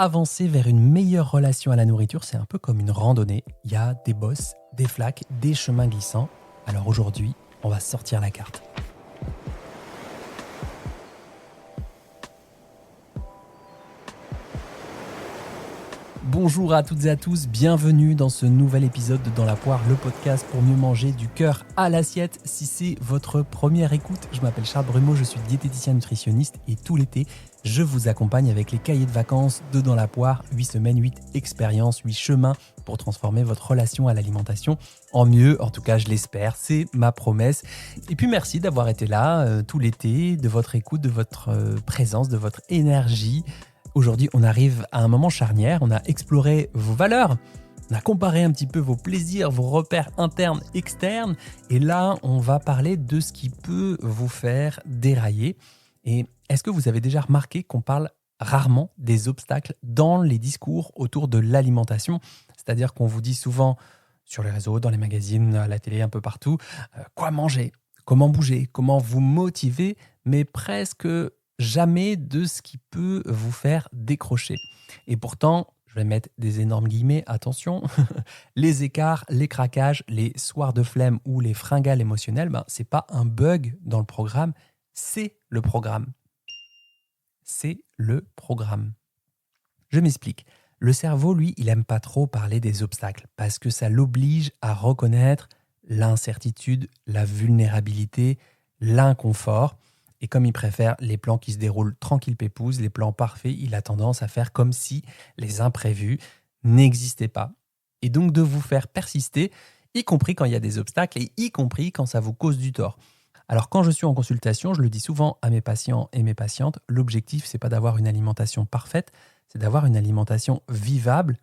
Avancer vers une meilleure relation à la nourriture, c'est un peu comme une randonnée. Il y a des bosses, des flaques, des chemins glissants. Alors aujourd'hui, on va sortir la carte. Bonjour à toutes et à tous, bienvenue dans ce nouvel épisode de Dans la poire, le podcast pour mieux manger du cœur à l'assiette. Si c'est votre première écoute, je m'appelle Charles Brumeau, je suis diététicien nutritionniste et tout l'été, je vous accompagne avec les cahiers de vacances de Dans la poire, 8 semaines, 8 expériences, 8 chemins pour transformer votre relation à l'alimentation en mieux. En tout cas, je l'espère, c'est ma promesse. Et puis merci d'avoir été là tout l'été, de votre écoute, de votre présence, de votre énergie. Aujourd'hui, on arrive à un moment charnière, on a exploré vos valeurs, on a comparé un petit peu vos plaisirs, vos repères internes, externes, et là, on va parler de ce qui peut vous faire dérailler. Et est-ce que vous avez déjà remarqué qu'on parle rarement des obstacles dans les discours autour de l'alimentation ? C'est-à-dire qu'on vous dit souvent sur les réseaux, dans les magazines, à la télé, un peu partout, quoi manger, comment bouger, comment vous motiver, mais presque jamais de ce qui peut vous faire décrocher. Et pourtant, je vais mettre des énormes guillemets, attention, les écarts, les craquages, les soirs de flemme ou les fringales émotionnelles, c'est pas un bug dans le programme, c'est le programme. C'est le programme. Je m'explique. Le cerveau, lui, il aime pas trop parler des obstacles parce que ça l'oblige à reconnaître l'incertitude, la vulnérabilité, l'inconfort. Et comme il préfère les plans qui se déroulent tranquille pépouze, les plans parfaits, il a tendance à faire comme si les imprévus n'existaient pas. Et donc de vous faire persister, y compris quand il y a des obstacles et y compris quand ça vous cause du tort. Alors quand je suis en consultation, je le dis souvent à mes patients et mes patientes, l'objectif c'est pas d'avoir une alimentation parfaite, c'est d'avoir une alimentation vivable,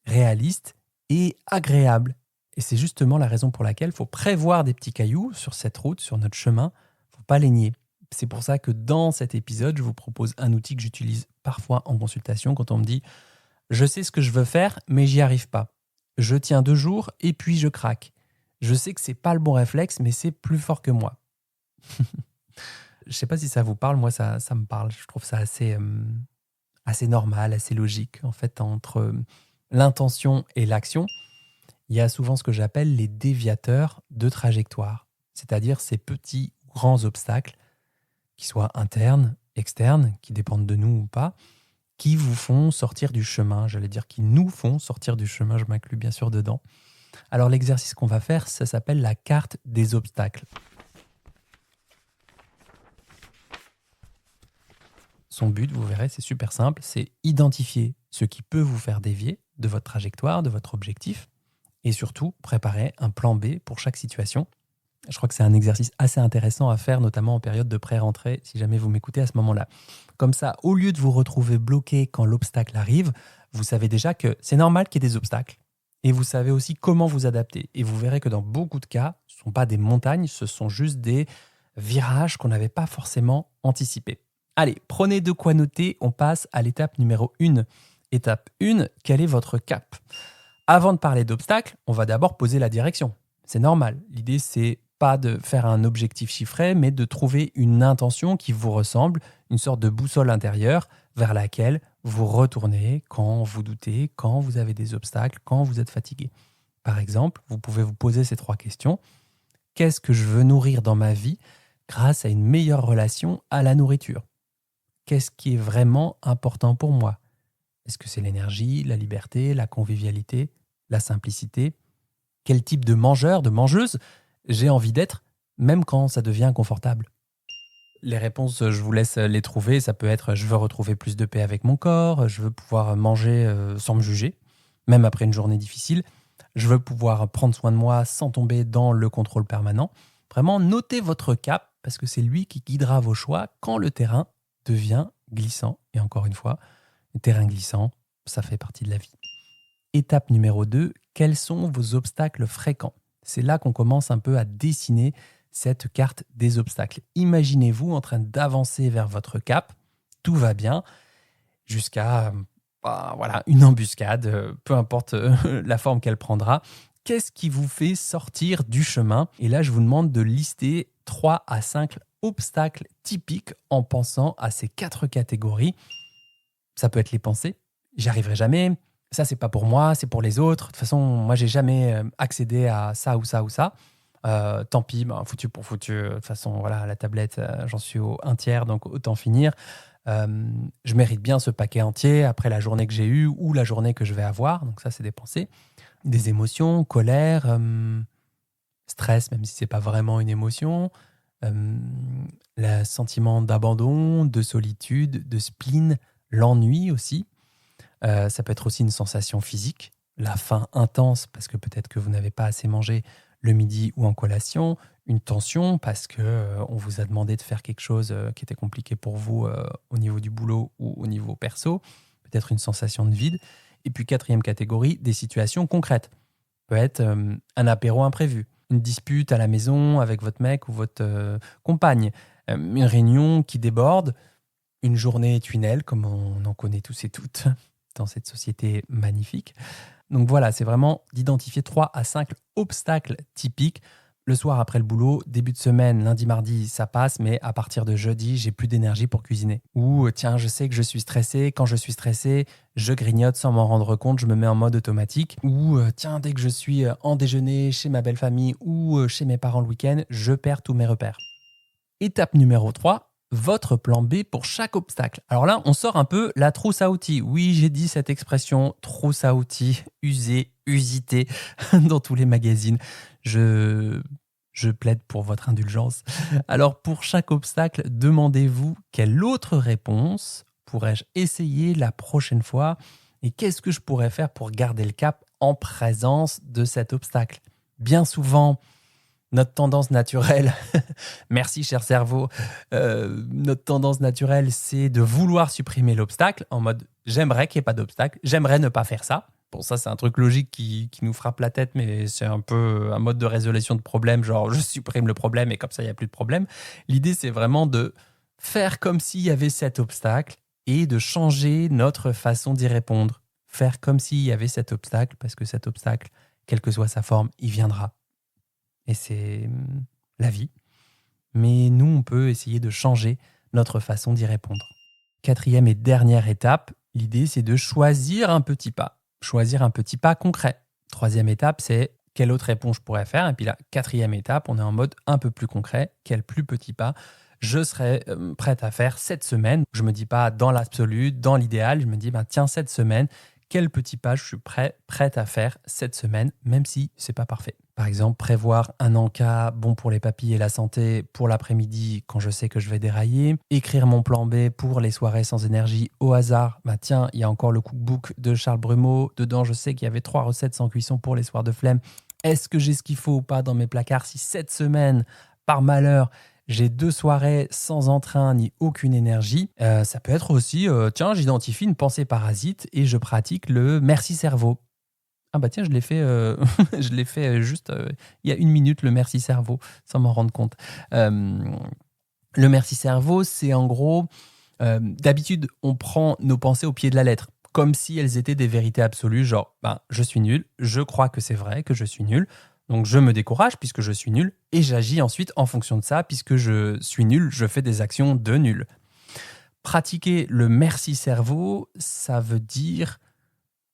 réaliste et agréable. Et c'est justement la raison pour laquelle il faut prévoir des petits cailloux sur cette route, sur notre chemin, il ne faut pas les nier. C'est pour ça que dans cet épisode, je vous propose un outil que j'utilise parfois en consultation quand on me dit « Je sais ce que je veux faire, mais j'y arrive pas. Je tiens 2 jours et puis je craque. Je sais que c'est pas le bon réflexe, mais c'est plus fort que moi. » Je sais pas si ça vous parle, moi ça me parle. Je trouve ça assez normal, assez logique. En fait, entre l'intention et l'action, il y a souvent ce que j'appelle les déviateurs de trajectoire. C'est-à-dire ces petits ou grands obstacles qui soient internes, externes, qui dépendent de nous ou pas, qui vous font sortir du chemin. J'allais dire qui nous font sortir du chemin, je m'inclus bien sûr dedans. Alors l'exercice qu'on va faire, ça s'appelle la carte des obstacles. Son but, vous verrez, c'est super simple, c'est identifier ce qui peut vous faire dévier de votre trajectoire, de votre objectif, et surtout préparer un plan B pour chaque situation. Je crois que c'est un exercice assez intéressant à faire, notamment en période de pré-rentrée, si jamais vous m'écoutez à ce moment-là. Comme ça, au lieu de vous retrouver bloqué quand l'obstacle arrive, vous savez déjà que c'est normal qu'il y ait des obstacles. Et vous savez aussi comment vous adapter. Et vous verrez que dans beaucoup de cas, ce ne sont pas des montagnes, ce sont juste des virages qu'on n'avait pas forcément anticipés. Allez, prenez de quoi noter, on passe à l'étape numéro 1. Étape 1, quel est votre cap ? Avant de parler d'obstacles, on va d'abord poser la direction. C'est normal, l'idée c'est pas de faire un objectif chiffré, mais de trouver une intention qui vous ressemble, une sorte de boussole intérieure vers laquelle vous retournez quand vous doutez, quand vous avez des obstacles, quand vous êtes fatigué. Par exemple, vous pouvez vous poser ces 3 questions. Qu'est-ce que je veux nourrir dans ma vie grâce à une meilleure relation à la nourriture ? Qu'est-ce qui est vraiment important pour moi ? Est-ce que c'est l'énergie, la liberté, la convivialité, la simplicité ? Quel type de mangeur, de mangeuse j'ai envie d'être, même quand ça devient inconfortable ? Les réponses, je vous laisse les trouver. Ça peut être « je veux retrouver plus de paix avec mon corps »,« je veux pouvoir manger sans me juger, même après une journée difficile »,« je veux pouvoir prendre soin de moi sans tomber dans le contrôle permanent ». Vraiment, notez votre cap parce que c'est lui qui guidera vos choix quand le terrain devient glissant. Et encore une fois, le terrain glissant, ça fait partie de la vie. Étape numéro 2, quels sont vos obstacles fréquents ? C'est là qu'on commence un peu à dessiner cette carte des obstacles. Imaginez-vous en train d'avancer vers votre cap, tout va bien, jusqu'à une embuscade, peu importe la forme qu'elle prendra. Qu'est-ce qui vous fait sortir du chemin ? Et là, je vous demande de lister 3 à 5 obstacles typiques en pensant à ces 4 catégories. Ça peut être les pensées, j'y arriverai jamais. Ça, c'est pas pour moi, c'est pour les autres. De toute façon, moi, j'ai jamais accédé à ça ou ça ou ça. Tant pis, foutu pour foutu. De toute façon, voilà, la tablette, j'en suis au 1/3, donc autant finir. Je mérite bien ce paquet entier après la journée que j'ai eue ou la journée que je vais avoir. Donc ça, c'est des pensées, des émotions, colère, stress, même si c'est pas vraiment une émotion, le sentiment d'abandon, de solitude, de spleen, l'ennui aussi. Ça peut être aussi une sensation physique, la faim intense parce que peut-être que vous n'avez pas assez mangé le midi ou en collation, une tension parce que on vous a demandé de faire quelque chose qui était compliqué pour vous au niveau du boulot ou au niveau perso, peut-être une sensation de vide. Et puis quatrième catégorie, des situations concrètes. Peut être un apéro imprévu, une dispute à la maison avec votre mec ou votre compagne, une réunion qui déborde, une journée tunnel comme on en connaît tous et toutes dans cette société magnifique. Donc voilà, c'est vraiment d'identifier 3 à 5 obstacles typiques. Le soir après le boulot, début de semaine, lundi, mardi, ça passe, mais à partir de jeudi, j'ai plus d'énergie pour cuisiner. Ou tiens, je sais que je suis stressé. Quand je suis stressé, je grignote sans m'en rendre compte, je me mets en mode automatique. Ou tiens, dès que je suis en déjeuner chez ma belle famille ou chez mes parents le week-end, je perds tous mes repères. Étape numéro 3, votre plan B pour chaque obstacle. Alors là, on sort un peu la trousse à outils. Oui, j'ai dit cette expression, trousse à outils, usée, usitée, dans tous les magazines. Je plaide pour votre indulgence. Alors, pour chaque obstacle, demandez-vous quelle autre réponse pourrais-je essayer la prochaine fois et qu'est-ce que je pourrais faire pour garder le cap en présence de cet obstacle. Bien souvent, notre tendance naturelle, merci cher cerveau, notre tendance naturelle, c'est de vouloir supprimer l'obstacle en mode j'aimerais qu'il n'y ait pas d'obstacle, j'aimerais ne pas faire ça. Bon, ça, c'est un truc logique qui nous frappe la tête, mais c'est un peu un mode de résolution de problème, genre je supprime le problème et comme ça, il n'y a plus de problème. L'idée, c'est vraiment de faire comme s'il y avait cet obstacle et de changer notre façon d'y répondre. Faire comme s'il y avait cet obstacle, parce que cet obstacle, quelle que soit sa forme, il viendra. Et c'est la vie. Mais nous, on peut essayer de changer notre façon d'y répondre. Quatrième et dernière étape, l'idée, c'est de choisir un petit pas. Choisir un petit pas concret. Troisième étape, c'est quelle autre réponse je pourrais faire. Et puis la quatrième étape, on est en mode un peu plus concret. Quel plus petit pas je serais prête à faire cette semaine. Je ne me dis pas dans l'absolu, dans l'idéal. Je me dis, tiens, cette semaine, quel petit pas je suis prête à faire cette semaine, même si ce n'est pas parfait. Par exemple, prévoir un encas bon pour les papilles et la santé pour l'après-midi quand je sais que je vais dérailler. Écrire mon plan B pour les soirées sans énergie au hasard. Tiens, il y a encore le cookbook de Charles Brumeau. Dedans, je sais qu'il y avait 3 recettes sans cuisson pour les soirs de flemme. Est-ce que j'ai ce qu'il faut ou pas dans mes placards si cette semaine, par malheur, j'ai 2 soirées sans entrain ni aucune énergie? Ça peut être aussi, tiens, j'identifie une pensée parasite et je pratique le merci cerveau. Ah tiens, je l'ai fait, je l'ai fait juste il y a 1 minute, le merci cerveau, sans m'en rendre compte. Le merci cerveau, c'est en gros, d'habitude, on prend nos pensées au pied de la lettre, comme si elles étaient des vérités absolues, genre, je suis nul, je crois que c'est vrai que je suis nul, donc je me décourage puisque je suis nul, et j'agis ensuite en fonction de ça, puisque je suis nul, je fais des actions de nul. Pratiquer le merci cerveau, ça veut dire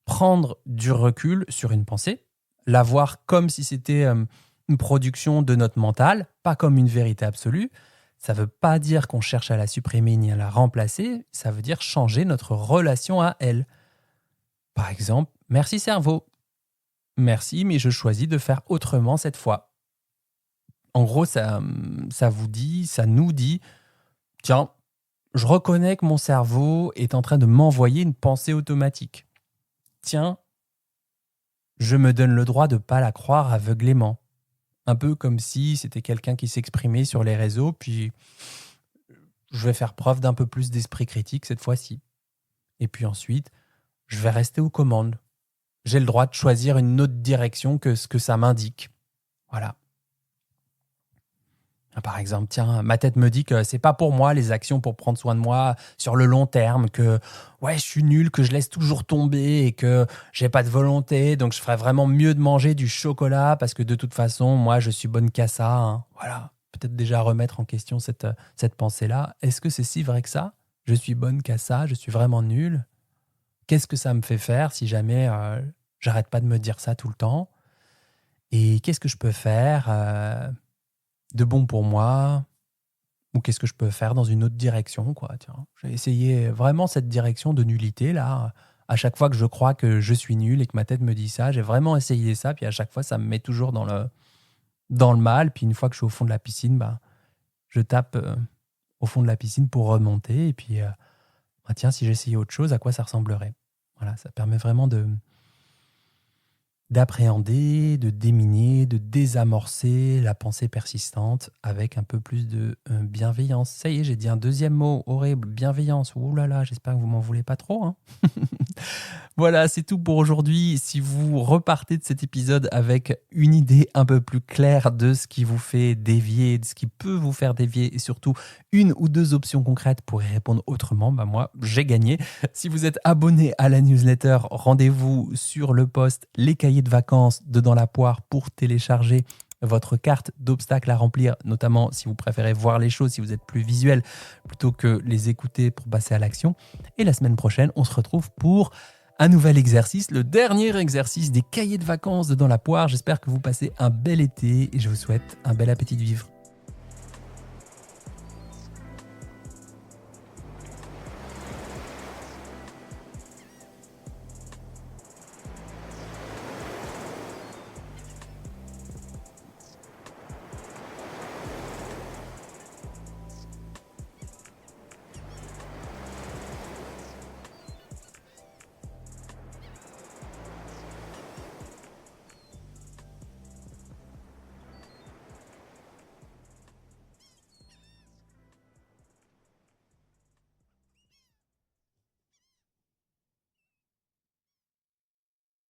prendre du recul sur une pensée, la voir comme si c'était une production de notre mental, pas comme une vérité absolue. Ça ne veut pas dire qu'on cherche à la supprimer ni à la remplacer, ça veut dire changer notre relation à elle. Par exemple, merci cerveau. Merci, mais je choisis de faire autrement cette fois. En gros, ça vous dit, ça nous dit, tiens, je reconnais que mon cerveau est en train de m'envoyer une pensée automatique. Tiens, je me donne le droit de ne pas la croire aveuglément. Un peu comme si c'était quelqu'un qui s'exprimait sur les réseaux, puis je vais faire preuve d'un peu plus d'esprit critique cette fois-ci. Et puis ensuite, je vais rester aux commandes. J'ai le droit de choisir une autre direction que ce que ça m'indique. Voilà. Par exemple, tiens, ma tête me dit que c'est pas pour moi les actions pour prendre soin de moi sur le long terme, que je suis nul, que je laisse toujours tomber et que j'ai pas de volonté, donc je ferais vraiment mieux de manger du chocolat parce que de toute façon, moi, je suis bonne qu'à ça. Hein. Voilà, peut-être déjà remettre en question cette pensée-là. Est-ce que c'est si vrai que ça? Je suis bonne qu'à ça, je suis vraiment nulle. Qu'est-ce que ça me fait faire si jamais j'arrête pas de me dire ça tout le temps? Et qu'est-ce que je peux faire de bon pour moi? Ou qu'est-ce que je peux faire dans une autre direction, quoi, tiens. J'ai essayé vraiment cette direction de nullité, là. À chaque fois que je crois que je suis nul et que ma tête me dit ça, j'ai vraiment essayé ça. Puis à chaque fois, ça me met toujours dans le mal. Puis une fois que je suis au fond de la piscine, bah, je tape au fond de la piscine pour remonter. Et puis, bah, tiens, si j'essayais autre chose, à quoi ça ressemblerait? Voilà, ça permet vraiment d'appréhender, de déminer, de désamorcer la pensée persistante avec un peu plus de bienveillance. Ça y est, j'ai dit un deuxième mot horrible, bienveillance. Ouh là là, j'espère que vous m'en voulez pas trop, hein. Voilà, c'est tout pour aujourd'hui. Si vous repartez de cet épisode avec une idée un peu plus claire de ce qui vous fait dévier, de ce qui peut vous faire dévier, et surtout une ou deux options concrètes pour y répondre autrement, bah moi, j'ai gagné. Si vous êtes abonné à la newsletter, rendez-vous sur le post Les cahiers de vacances de Dans la poire pour télécharger votre carte d'obstacles à remplir, notamment si vous préférez voir les choses, si vous êtes plus visuel, plutôt que les écouter pour passer à l'action. Et la semaine prochaine, on se retrouve pour un nouvel exercice, le dernier exercice des cahiers de vacances de Dans la poire. J'espère que vous passez un bel été et je vous souhaite un bel appétit de vivre.